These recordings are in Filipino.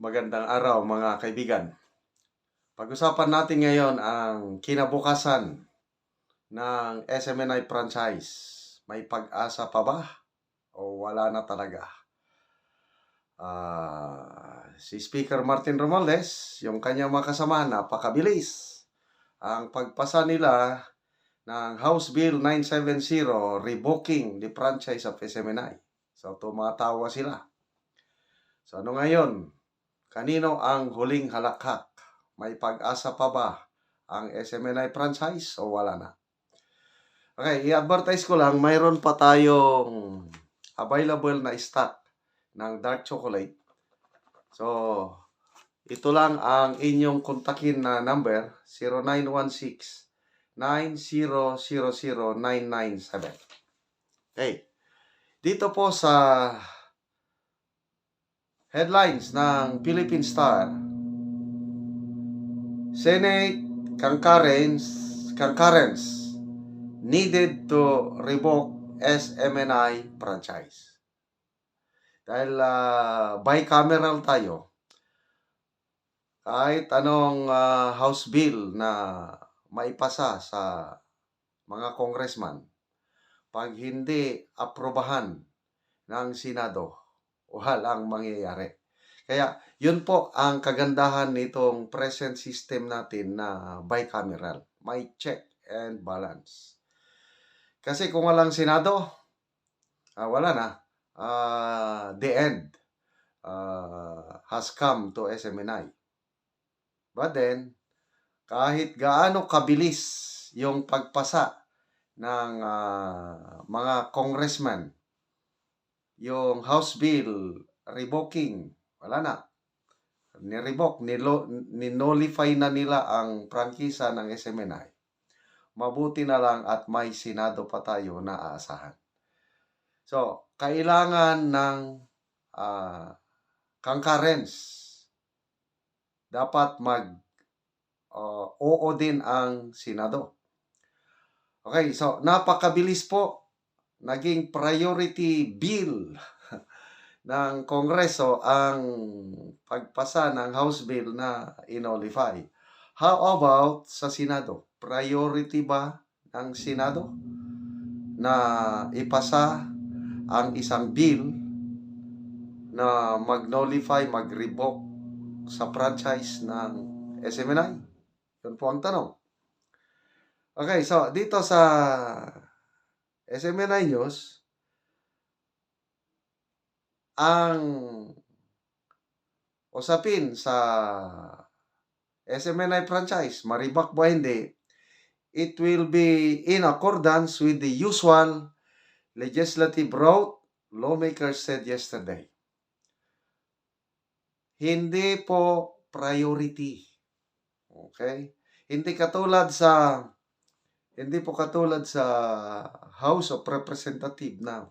Magandang araw mga kaibigan. Pag-usapan natin ngayon ang kinabukasan ng SMNI franchise. May pag-asa pa ba o wala na talaga? Si Speaker Martin Romualdez, yung kanyang mga kasama, napakabilis. Ang pagpasa nila ng House Bill 970 revoking the franchise of SMNI. So tumatawa sila. So ano ngayon? Kanino ang huling halakhak? May pag-asa pa ba ang SMNI franchise o wala na? Okay, i-advertise ko lang, mayroon pa tayong available na stock ng dark chocolate. So, ito lang ang inyong kontakin na number, 0916-9000-997. Okay, dito po sa headlines ng Philippine Star, Senate concurrence needed to revoke SMNI franchise. Dahil bicameral tayo, kahit anong House Bill na maipasa sa mga congressman, pag hindi aprobahan ng Senado, walang mangyayari. Kaya yun po ang kagandahan nitong present system natin na bicameral. May check and balance. Kasi kung walang Senado, wala na. The end has come to SMNI. But then, kahit gaano kabilis yung pagpasa ng mga congressman, yung House Bill revoking, wala na. Ni-revoke, ni-nullify na nila ang prangkisa ng SMNI. Mabuti na lang at may Senado pa tayo na aasahan. So, kailangan ng concurrence. Dapat oo din ang Senado. Okay, so napakabilis po. Naging priority bill ng Kongreso ang pagpasa ng House Bill na inolify. How about sa Senado? Priority ba ng Senado na ipasa ang isang bill na mag-nullify, mag-revoke sa franchise ng SMNI? Yun po ang tanong. Okay, so dito sa SMNI News, ang usapin sa SMNI franchise, maribak ba hindi, it will be in accordance with the usual legislative route, lawmakers said yesterday. Hindi po priority. Okay? Hindi po katulad sa House of Representatives na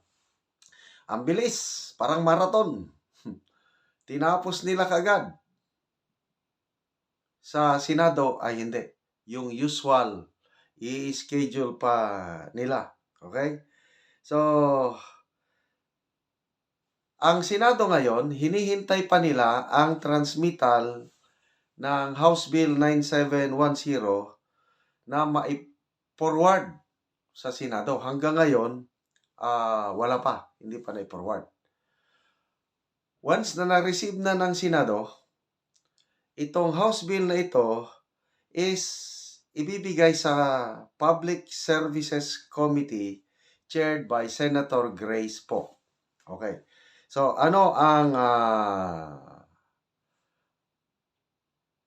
ang bilis, parang marathon. Tinapos nila kagad. Sa Senado ay hindi. Yung usual, i-schedule pa nila. Okay? So, ang Senado ngayon, hinihintay pa nila ang transmittal ng House Bill 9710 na ma-forward sa Senado. Hanggang ngayon, wala pa. Hindi pa na-forward. Once na na-receive na ng Senado, itong House Bill na ito is ibibigay sa Public Services Committee chaired by Senator Grace Poe. Okay. So, ano ang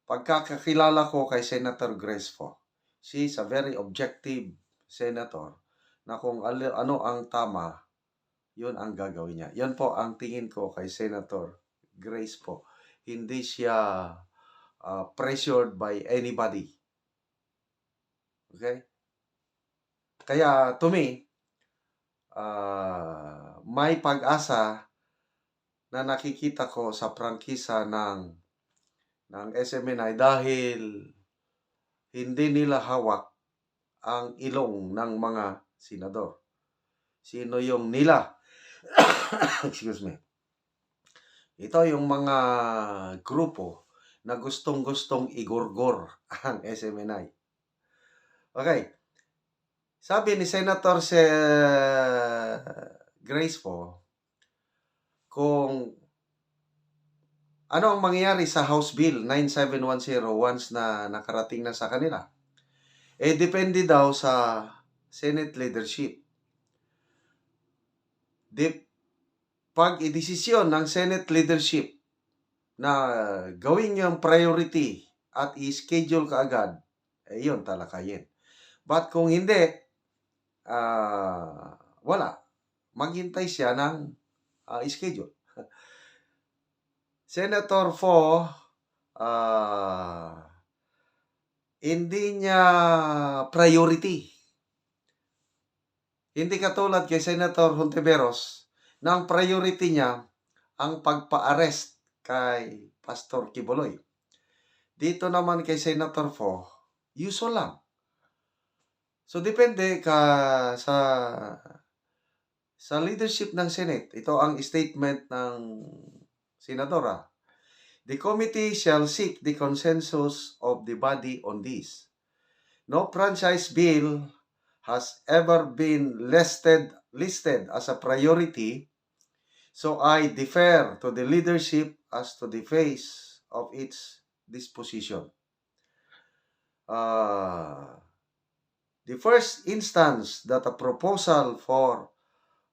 pagkakakilala ko kay Senator Grace Poe? She's a very objective senator na kung ano ang tama, yun ang gagawin niya. Yan po ang tingin ko kay Senator Grace Poe. Hindi siya pressured by anybody. Okay? Kaya to me, may pag-asa na nakikita ko sa prangkisa ng SMNI dahil hindi nila hawak ang ilong ng mga senador. Sino yung nila? Excuse me. Ito yung mga grupo na gustong-gustong igurgor ang SMNI. Okay. Sabi ni Senator Grace po, kung ano ang mangyayari sa House Bill 9710 once na nakarating na sa kanila, depende daw sa Senate leadership. Pag idesisyon ng Senate leadership na gawin yung priority at i-schedule kaagad, yun talakayin. But kung hindi, wala. Maghintay siya ng schedule. Senator Fo, hindi niya priority. Hindi katulad kay Senator Hontiveros, na ang priority niya ang pagpa-arrest kay Pastor Kibuloy. Dito naman kay Senator Fo, usual lang. So depende sa leadership ng Senate. Ito ang statement ng senadora. The committee shall seek the consensus of the body on this. No franchise bill has ever been listed as a priority, so I defer to the leadership as to the phase of its disposition. The first instance that a proposal for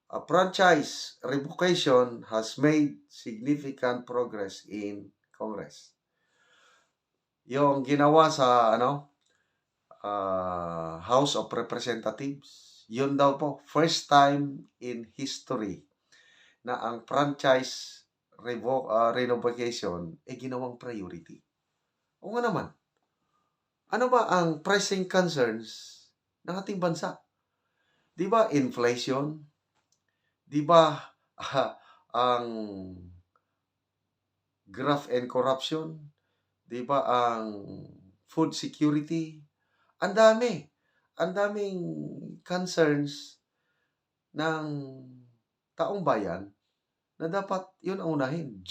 a franchise revocation has made significant progress in Congress. Yung ginawa sa House of Representatives, yun daw po, first time in history na ang franchise revocation ginawang priority. O nga naman, ano ba ang pressing concerns ng ating bansa? Di ba inflation? Di ba ang graft and corruption? Di ba ang food security? Ang daming concerns ng taong bayan na dapat yun ang unahin.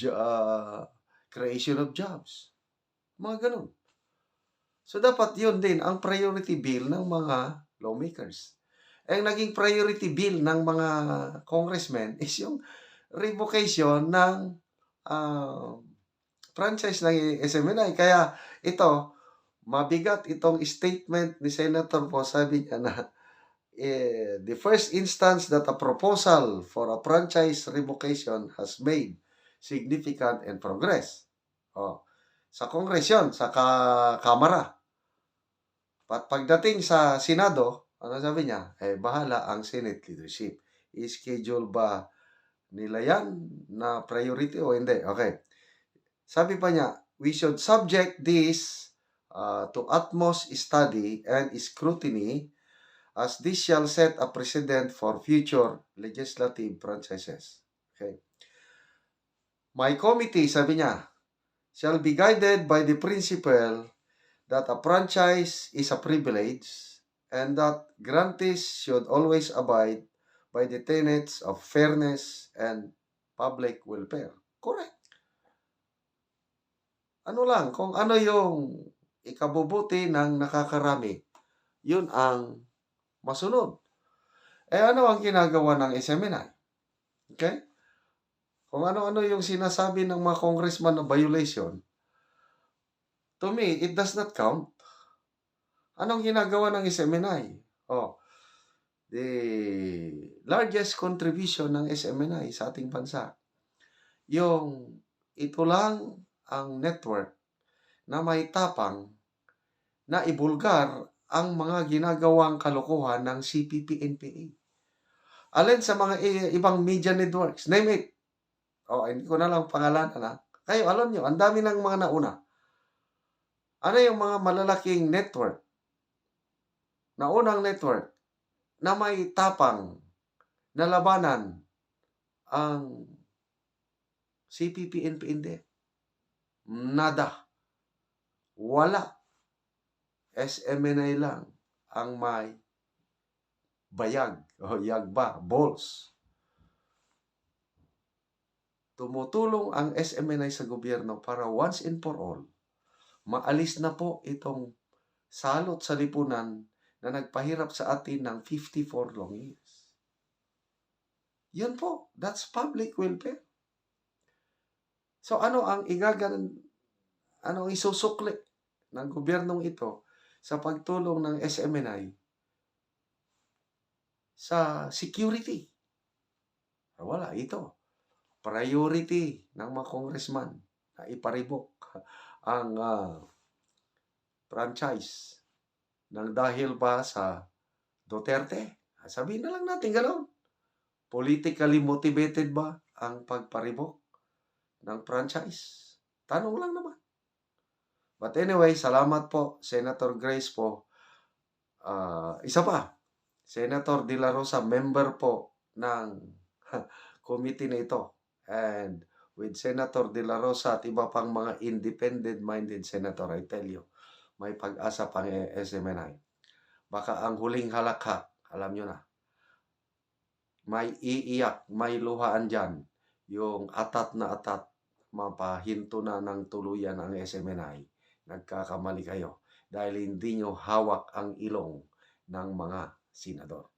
Creation of jobs. Mga ganun. So, dapat yun din ang priority bill ng mga lawmakers. Ang naging priority bill ng mga congressmen is yung revocation ng franchise ng SMNI. Kaya ito, mabigat itong statement ni Senator po. Sabi niya na the first instance that a proposal for a franchise revocation has made significant and progress. Sa Congress yun, sa Kamara. Pagdating sa Senado, ano sabi niya? Bahala ang Senate leadership. I-schedule ba nila yan na priority o hindi? Okay. Sabi pa niya, we should subject this to utmost study and scrutiny as this shall set a precedent for future legislative franchises. Okay. My committee, sabi niya, shall be guided by the principle that a franchise is a privilege and that grantees should always abide by the tenets of fairness and public welfare. Correct. Ano lang, kung ano yung ikabubuti ng nakakarami, yun ang masunod. Ano ang ginagawa ng SMNI? Okay? Kung ano-ano yung sinasabi ng mga congressman na violation, to me, it does not count. Anong ginagawa ng SMNI? The largest contribution ng SMNI sa ating bansa, yung ito lang ang network na may tapang na ibulgar ang mga ginagawang kalokohan ng CPP-NPA. Alin sa mga ibang media networks, name it. Hindi ko na lang pangalanan. Kayo, alam nyo, ang dami ng mga nauna. Ano yung mga malalaking network? Naunang network na may tapang na labanan ang CPP-NPA. Nada. Wala. SMNI lang ang may bayag o yagba, balls. tumutulong ang SMNI sa gobyerno para once and for all, maalis na po itong salot sa lipunan na nagpahirap sa atin ng 54 long years. Yun po, that's public welfare. So ano ang isusukli ng gobyernong ito sa pagtulong ng SMNI sa security? Wala, ito. Priority ng mga congressman na iparibok ang franchise ng dahil ba sa Duterte. Sabihin na lang natin gano'n. Politically motivated ba ang pagparibok ng franchise? Tanong lang naman. But anyway, salamat po, Senator Grace po. Isa pa, Senator De La Rosa, member po ng committee na ito. And with Senator De La Rosa at iba pang mga independent-minded senator, I tell you, may pag-asa pang SMNI. Baka ang huling halakhak, alam nyo na, may iiyak, may luhaan dyan, yung atat na atat, mapahinto na ng tuluyan ang SMNI. Nagkakamali kayo dahil hindi nyo hawak ang ilong ng mga senador.